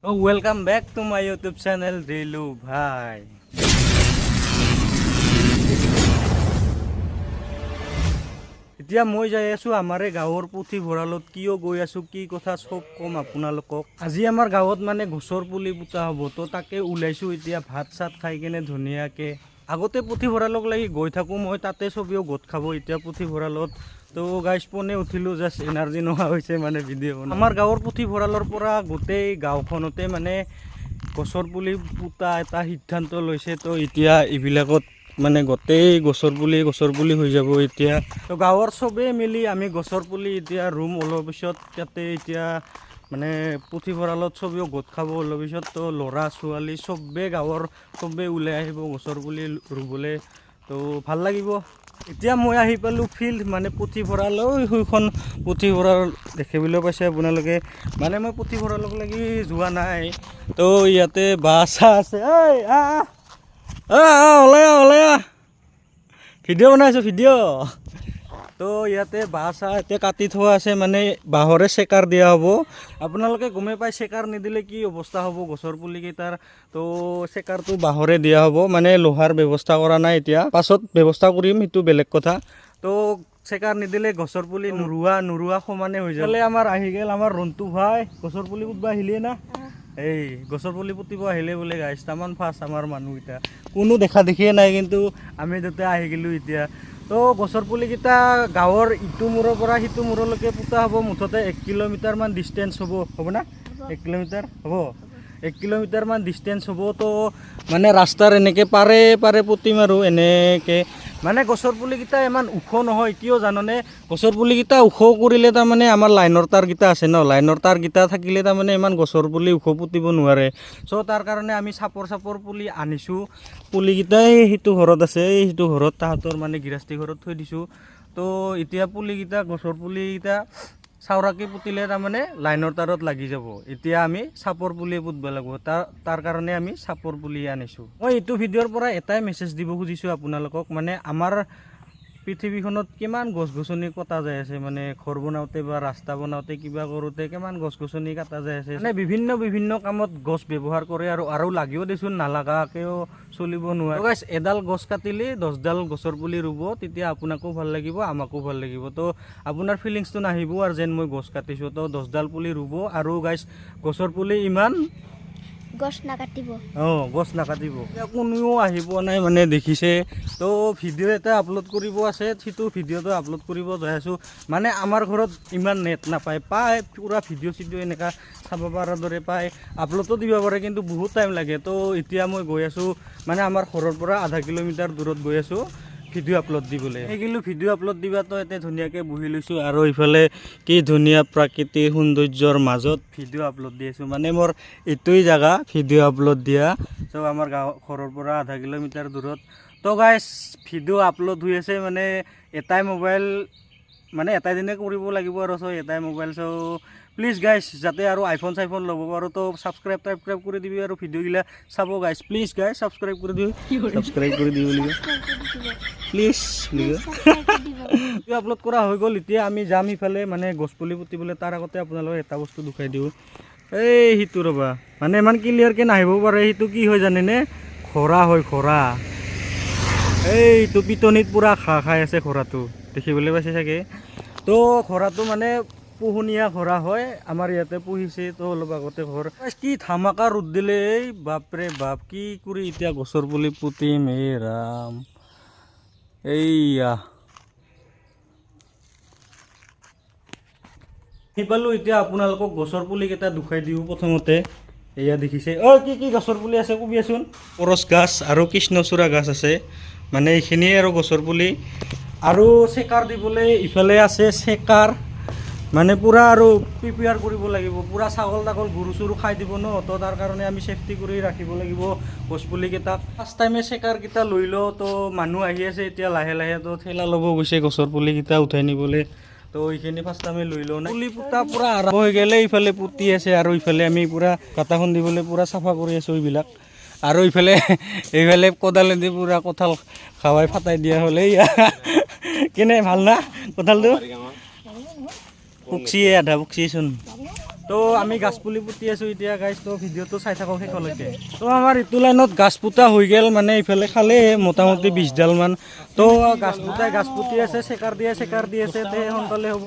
Oh, welcome back to my YouTube channel, Rilu Bhai. এতিয়া মই যাই আছো আমাৰে গাঁৱৰ পুথিভঁৰালত কিয় গৈ আছো কি কথা সব কম আপোনালোকক। আজি আমাৰ গাঁৱত মানে গছৰ পুলি পুতা হ'ব, তো তাকে ওলাইছো এতিয়া ভাত চাত খাই কেনে ধুনীয়াকে। আগতে পুথিভঁৰালক লাগি গৈ থাকো মই, তাতে ছবিও গোট খাব এতিয়া পুথিভঁৰালত। তো গাইজ পোনে উঠিলো, জাষ্ট এনাৰ্জি নোহোৱা হৈছে মানে ভিডিঅ'। আমাৰ গাঁৱৰ পুথিভঁৰালৰ পৰা গোটেই গাঁওখনতে মানে গছৰ পুলি পুতা এটা সিদ্ধান্ত লৈছে। তো এতিয়া এইবিলাকত মানে গোটেই গছৰ পুলি হৈ যাব এতিয়া। তো গাঁৱৰ চবেই মিলি আমি গছৰ পুলি এতিয়া ৰুম অলপ পিছত। তাতে এতিয়া মানে পুথিভঁৰালত চবেও গোট খাব অলপ পিছত। তো ল'ৰা ছোৱালী চবেই গাঁৱৰ চবেই ওলাই আহিব গছৰ পুলি ৰুবলৈ। তো ভাল লাগিব। এতিয়া মই আহি পালোঁ ফিল্ড, মানে পুথিভঁৰাল। সেইখন পুথিভঁৰাল দেখিবলৈ পাইছে আপোনালোকে। মানে মই পুথিভঁৰালক লাগি যোৱা নাই। তো ইয়াতে বাঁহ চাহ আছে। ওলাই ভিডিঅ' বনাইছোঁ ভিডিঅ'। তো ইয়াতে বাঁহ চাহ এতিয়া কাটি থোৱা আছে, মানে বাঁহৰে চেকাৰ দিয়া হ'ব। আপোনালোকে গমেই পায় চেকাৰ নিদিলে কি অৱস্থা হ'ব গছৰ পুলিকেইটাৰ। তো চেকাৰটো বাঁহৰে দিয়া হ'ব, মানে লোহাৰ ব্যৱস্থা কৰা নাই এতিয়া, পাছত ব্যৱস্থা কৰিম, সেইটো বেলেগ কথা। তো চেকাৰ নিদিলে গছৰ পুলি নোৰোৱা সমানে হৈ যাব। আমাৰ আহি গ'ল আমাৰ ৰন্টু ভাই, গছৰ পুলি পুতিব আহিলে না। এই গছৰ পুলি পুতিব আহিলে বোলে গাইছ, তামান ফাৰ্ষ্ট আমাৰ মানুহকেইটা কোনো দেখা দেখিয়ে নাই, কিন্তু আমি দুটা আহি গ'লোঁ এতিয়া। তো গছৰ পুলিকেইটা গাঁৱৰ ইটো মূৰৰ পৰা সিটো মূৰলৈকে পুতা হ'ব। মুঠতে 1 কিলোমিটাৰমান ডিষ্টেঞ্চ হ'ব না? 1 কিলোমিটাৰ হ'ব, 1 কিলোমিটাৰমান ডিষ্টেঞ্চ হ'ব। তো মানে ৰাস্তাৰ এনেকৈ পাৰে পুতিম আৰু এনেকৈ। মানে গছৰ পুলিকেইটা ইমান ওখ নহয়, কিয় জাননে? গছৰ পুলিকেইটা ওখ কৰিলে তাৰমানে আমাৰ লাইনৰ তাৰকেইটা আছে ন, লাইনৰ তাৰকেইটা থাকিলে তাৰমানে ইমান গছৰ পুলি ওখ পুতিব নোৱাৰে। চ' তাৰ কাৰণে আমি চাপৰ পুলি আনিছোঁ। পুলিকেইটাই সেইটো ঘৰত আছে, সেইটো ঘৰত তাহাঁতৰ মানে গৃহস্থী ঘৰত থৈ দিছোঁ। তো এতিয়া পুলিকেইটা গছৰ পুলিকেইটা চাউৰাকৈ পুতিলে তাৰমানে লাইনৰ তাৰত লাগি যাব। এতিয়া আমি চাপৰ পুলিয়ে পুতিব লাগিব, তাৰ কাৰণে আমি চাপৰ পুলি আনিছোঁ। মই এইটো ভিডিঅ'ৰ পৰা এটাই মেছেজ দিব খুজিছোঁ আপোনালোকক, মানে আমাৰ পৃথিৱীখনত কিমান গছ গছনি কটা যায় আছে, মানে ঘৰ বনাওঁতে বা ৰাস্তা বনাওঁতে কিবা কৰোঁতে কিমান গছ গছনি কটা যায় আছে। মানে বিভিন্ন কামত গছ ব্যৱহাৰ কৰে, আৰু লাগিও দেচোন, নালাগাকেও চলিব নোৱাৰে। গাইছ, এডাল গছ কাটিলে 10ডাল গছৰ পুলি ৰুব, তেতিয়া আপোনাকো ভাল লাগিব, আমাকো ভাল লাগিব। তো আপোনাৰ ফিলিংছটো নাহিব আৰু যেন মই গছ কাটিছোঁ। তো 10ডাল পুলি ৰুব, আৰু গাইছ গছৰ পুলি ইমান গছ নাকাটিব। গছ নাকাটিব। কোনেও আহি পোৱা নাই মানে দেখিছে। তো ভিডিঅ' এটা আপলোড কৰিব আছে, সেইটো ভিডিঅ'টো আপলোড কৰিব যাই আছোঁ। মানে আমাৰ ঘৰত ইমান নেট নাপায়, পূৰা ভিডিঅ' এনেকুৱা চাব পৰাৰ দৰে পায়, আপলোডো দিব পাৰে, কিন্তু বহুত টাইম লাগে। তো এতিয়া মই গৈ আছোঁ, মানে আমাৰ ঘৰৰ পৰা আধা কিলোমিটাৰ দূৰত গৈ আছোঁ ভিডিঅ' আপলোড দিবলৈ। সেইগিলো ভিডিঅ' আপলোড দিবা, তো ইয়াতে ধুনীয়াকৈ বহি লৈছোঁ, আৰু ইফালে কি ধুনীয়া প্ৰাকৃতিক সৌন্দৰ্যৰ মাজত ভিডিঅ' আপলোড দি আছোঁ। মানে মোৰ এইটোৱেই জেগা ভিডিঅ' আপলোড দিয়া। চ' আমাৰ ঘৰৰ পৰা আধা কিলোমিটাৰ দূৰত। তো গাইছ, ভিডিঅ' আপলোড হৈ আছে, মানে এটাই মোবাইল, মানে এটাই দিনে কৰিব লাগিব আৰু। চ' এটাই মোবাইল। চ' প্লিজ গাইছ, যাতে আৰু আইফোন চাইফোন ল'ব পাৰোঁ, তো ছাবস্ক্ৰাইব কৰি দিবি আৰু ভিডিঅ'গিলা চাব গাইছ। প্লিজ গাইছ, ছাবস্ক্ৰাইব কৰি দিবি, প্লিজ। আপলোড কৰা হৈ গ'ল। এতিয়া আমি যাম ইফালে, মানে গছপুলি পুতিবলৈ। তাৰ আগতে আপোনালোকক এটা বস্তু দেখাই দিওঁ। এই সিটো ৰ'বা, মানে ইমান ক্লিয়াৰকৈ নাহিব পাৰে, সেইটো কি হয় জানেনে? খৰা হয়, খৰা। এইটো পিটনিত পূৰা ঘাঁহ খাই আছে খৰাটো, দেখিবলৈ পাইছে চাগে। তো খৰাটো মানে পোহনীয়া খৰা হয়, আমাৰ ইয়াতে পুহিছে। তো অলপ আগতে ঘৰ কি ধামাকা ৰ'দ দিলে, এই বাপৰে বাপ, কি কৰি এতিয়া গছৰ পুলি পুতিম, এই ৰাম। এইয়া পালোঁ। এতিয়া আপোনালোকক গছৰ পুলিকেইটা দুখাই দিওঁ। প্ৰথমতে এয়া দেখিছে, কি গছৰ পুলি আছে কবিয়াচোন? পৰচ গাছ আৰু কৃষ্ণচূড়া গাছ আছে, মানে এইখিনিয়ে আৰু গছৰ পুলি। আৰু চেকাৰ দিবলৈ ইফালে আছে চেকাৰ, মানে পূৰা আৰু প্ৰিপেয়াৰ কৰিব লাগিব, পূৰা ছাগল তাগল গৰু চৰু খাই দিব ন। তো তাৰ কাৰণে আমি চেফটি কৰি ৰাখিব লাগিব গছপুলিকেইটাক। ফাৰ্ষ্ট টাইমে চেকাৰকেইটা লৈ লওঁ। তো মানুহ আহি আছে এতিয়া লাহে লাহে, তো ঠেলা ল'ব গৈছে গছৰ পুলিকেইটা উঠাই নিবলৈ। তো এইখিনি ফাৰ্ষ্ট আমি লৈ লওঁ। পুলি পুতা পূৰা আৰম্ভ হৈ গ'লে, ইফালে পুতি আছে, আৰু ইফালে আমি পূৰা কাটা খুন্দিবলৈ পূৰা চাফা কৰি আছোঁ এইবিলাক। আৰু এইফালে কোদালেদি পূৰা কঁঠাল খাৱাই ফাটাই দিয়া হ'লে। কেনে ভাল না কঁঠালটো? পুকচিয়ে আধা পুকচিচোন। তো তো আমি গাছ পুলি পুতি আছোঁ এতিয়া গাইজ, তো ভিডিঅ'টো চাই থাকক শেষলৈকে। তো আমাৰ ইটো লাইনত গাছ পুতা হৈ গ'ল, মানে ইফালে খালে মোটামুটি 20ডাল মান। তো গাছ পুতি আছে, চেকাৰ দি আছে, তে সোনকালে হ'ব।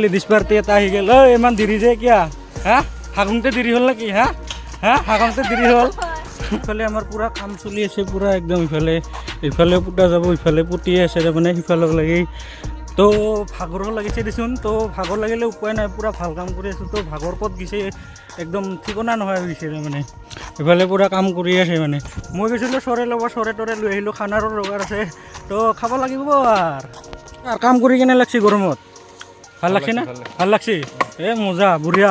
লেডিজ পাৰ্টি এটা আহি গ'ল। ইমান দেৰি যে কিয়া হা? হাগুংতে দেৰি হ'ল নেকি? হাগুংতে দেৰি হ'ল। ইফালে আমাৰ পূৰা কাম চলি আছে, পূৰা একদম ইফালে পুতা যাব, ইফালে পুতিয়ে আছে তাৰমানে সিফালক লাগি। তো ভাগৰো লাগিছে দেচোন, তো ভাগৰ লাগিলে উপায় নাই, পূৰা ভাল কাম কৰি আছোঁ। তো ভাগৰ ক'ত গৈছে একদম ঠিকনা নহয় গৈছে তাৰমানে, ইফালে পূৰা কাম কৰি আছে মানে। মই গৈছিলোঁ চৰে ল'ব, চৰে তৰে লৈ আহিলোঁ, খানাৰো দৰকাৰ আছে, তো খাব লাগিব। আৰু কাম কৰি কেনে লাগছে গৰমত? ভাল লাগছে না? ভাল লাগছে? মজা, বঢ়িয়া।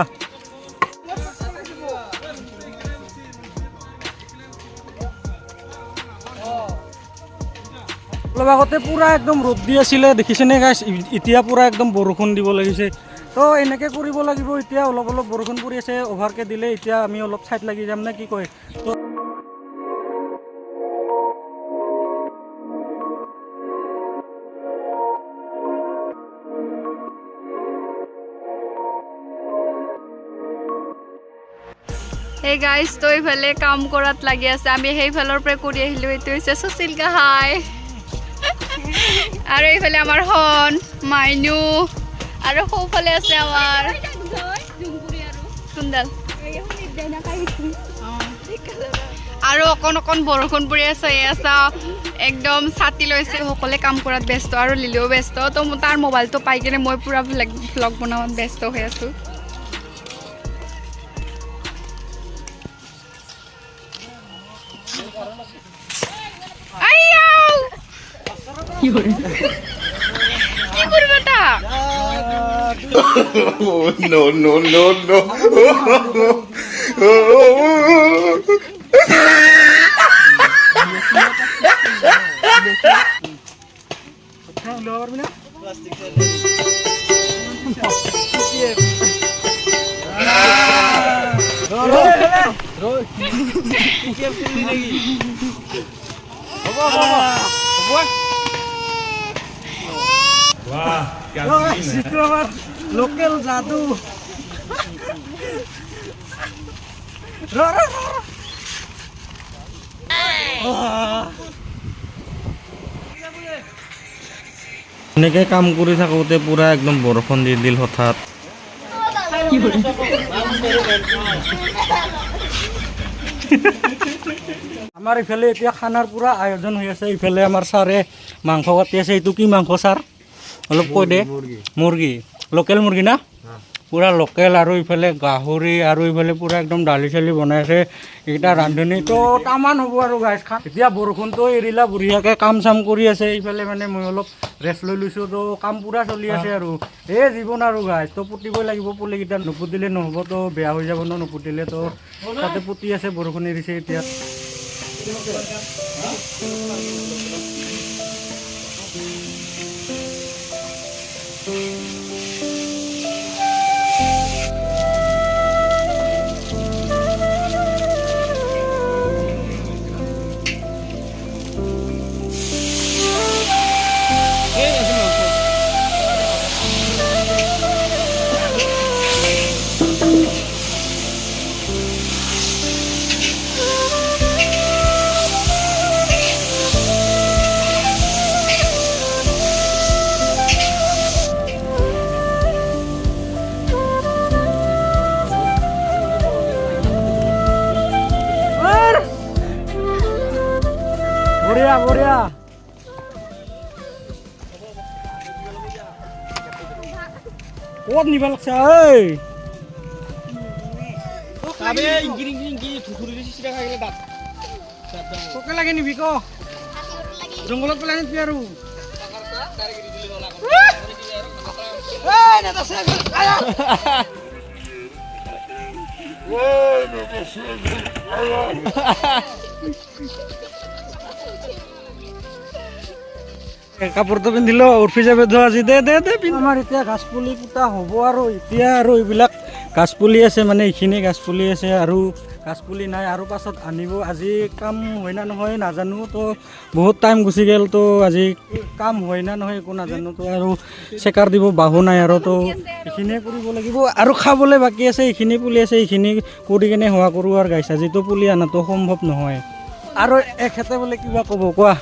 অলপ আগতে পূৰা একদম ৰ'দ দি আছিলে, দেখিছেনে গাইছ? এতিয়া পূৰা একদম বৰষুণ দিব লাগিছে। তো এনেকৈ কৰিব লাগিব। এতিয়া অলপ বৰষুণ পৰি আছে, অভাৰকৈ দিলে এতিয়া আমি অলপ ছাইড লাগি যাম নে কি কয়? তো Hey guys, তো এইফালে কাম কৰাত লাগি আছে, আমি সেইফালৰ পৰা কৰি আহিলোঁ। এইটো হৈছে সুশীল কাহাই, আৰু এইফালে আমাৰ হন মাইনু, আৰু সৌফালে আছে আমাৰ কুণ্ডাল। আৰু অকণ বৰষুণ পৰি আছে, একদম ছাতি লৈছে, সকলোৱে কাম কৰাত ব্যস্ত, আৰু লিলিও ব্যস্ত। তো তাৰ মোবাইলটো পাই কিনে মই পূৰা ভ্লগ বনাওয়াত ব্যস্ত হৈ আছোঁ। কি কৰবে তা? No. লোকেল জাদু। এনেকৈ কাম কৰি থাকোঁতে পূৰা একদম বৰষুণ দি দিল হঠাৎ। আমাৰ ইফালে এতিয়া খানাৰ পূৰা আয়োজন হৈ আছে। ইফালে আমাৰ ছাৰে মাংস কাটি আছে। এইটো কি মাংস ছাৰ? অলপ কৈ দে। মুৰ্গী, লোকেল মুৰ্গী না? পূৰা লোকেল। আৰু ইফালে গাহৰি, আৰু ইফালে পূৰা একদম দালি চালি বনাই আছে। এইকেইটা ৰান্ধনীটো টামান হ'ব আৰু গাইজ খাম। এতিয়া বৰষুণটো এৰিলা, বঢ়িয়াকৈ কাম চাম কৰি আছে। ইফালে মানে মই অলপ ৰেষ্ট লৈ লৈছোঁ। তো কাম পূৰা চলি আছে আৰু জীৱন আৰু গাইজ। তো পুতিবই লাগিব, পুলিকেইটা নুপুতিলে নহ'ব, তো বেয়া হৈ যাব নুপুতিলে। তো তাতে পুতি আছে, বৰষুণ এৰিছে এতিয়া। বঢ়িয়া। ক'ত নিব লাগছে? পোকে লাগে নিবি ক? জংঘলত পেলাই নিবি আৰু কাপোৰটো পিন্ধিলো উঠি যাবে ধৰ আজি দে দে দে আমাৰ এতিয়া গাছপুলি পুতা হ'ব আৰু এতিয়া আৰু এইবিলাক গাছপুলি আছে মানে এইখিনি গাছপুলি আছে আৰু গাছপুলি নাই আৰু পাছত আনিব আজি কাম হয় না নহয় নাজানো তো বহুত টাইম গুচি গ'ল তো আজি কাম হয় না নহয় একো নাজানো তো আৰু চেকাৰ দিব বাহু নাই আৰু তো এইখিনিয়ে কৰিব লাগিব আৰু খাবলৈ বাকী আছে এইখিনি পুলি আছে এইখিনি কৰি কিনে হোৱা কৰোঁ আৰু গাইছা যিটো পুলি আনাটো সম্ভৱ নহয় আৰু এখেতে বোলে কিবা ক'ব কোৱা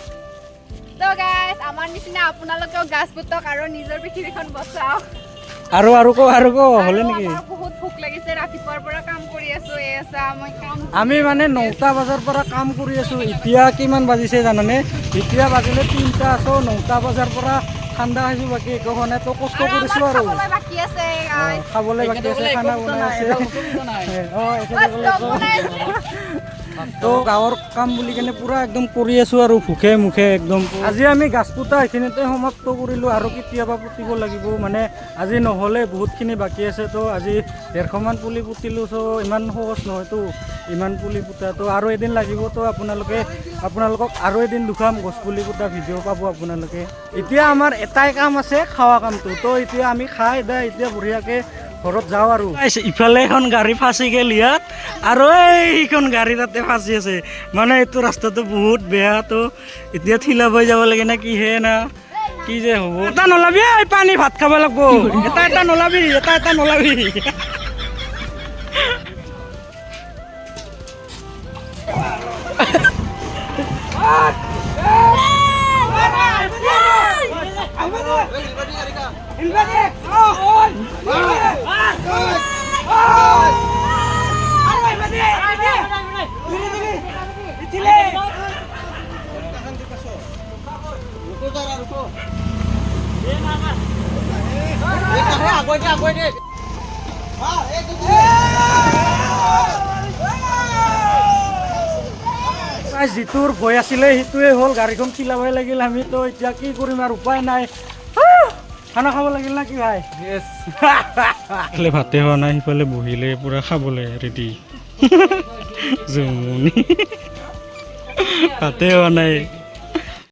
তো গাইস আমাৰ নিচিনা আপোনালোকেও গাছ পুতক আৰু নিজৰ পৃথিৱীখন বচাওক আৰু হ'লে নেকি বহুত ভোক লাগিছে ৰাতিপুৱাৰ পৰা কাম কৰি আছো মই কাম আমি মানে 9টা বজাৰ পৰা কাম কৰি আছো এতিয়া কিমান বাজিছে জানানে এতিয়া বাজিলে 3টা আছো 9টা বজাৰ পৰা ঠাণ্ডা খাইছো বাকী একো হোৱা নাই তো কষ্ট কৰিছো আৰু খাবলৈ বাকী আছে খাবলৈ বাকী আছে খানা বনাই আছে তো গাঁৱৰ কাম বুলি কেনে পুৰা একদম কৰি আছো আৰু ভোকে মুখে একদম আজি আমি গাছ পুতা এইখিনিতে সমাপ্ত কৰিলোঁ আৰু কেতিয়াবা পুতিব লাগিব মানে আজি নহ'লে বহুতখিনি বাকী আছে তো আজি 150 মান পুলি পুতিলোঁ চ' ইমান সহজ নহয়তো ইমান পুলি পুতা তো আৰু এদিন লাগিব তো আপোনালোকক আৰু এদিন দুখাম গছ পুলি পুতা ভিডিঅ' পাব আপোনালোকে এতিয়া আমাৰ এটাই কাম আছে খোৱা কামটো তো এতিয়া আমি খাই এতিয়া বঢ়িয়াকৈ ঘৰত যাওঁ আৰু ইফালে এখন গাড়ী ফাঁচি গ'ল ইয়াত আৰু এইখন গাড়ী তাতে ফাঁচি আছে মানে এইটো ৰাস্তাটো বহুত বেয়া তো এতিয়া ঠিলা হৈ যাব লাগে না কি হে না কি যে হ'ব এটা নলাবি পানী ভাত খাব লাগিব এটা নলাবি এটা নলাবি যিটোৰ ভয় আছিলে সেইটোৱে হ'ল গাড়ীখন চিলাবই লাগিল আমি তো এতিয়া কি কৰিম আৰু উপায় নাই খানা খাব লাগিল না কি ভাই ইফালে ভাতে হোৱা নাই সিফালে বহিলে পুৰা খাবলৈ ৰেডি জুমুনি ভাতে হোৱা নাই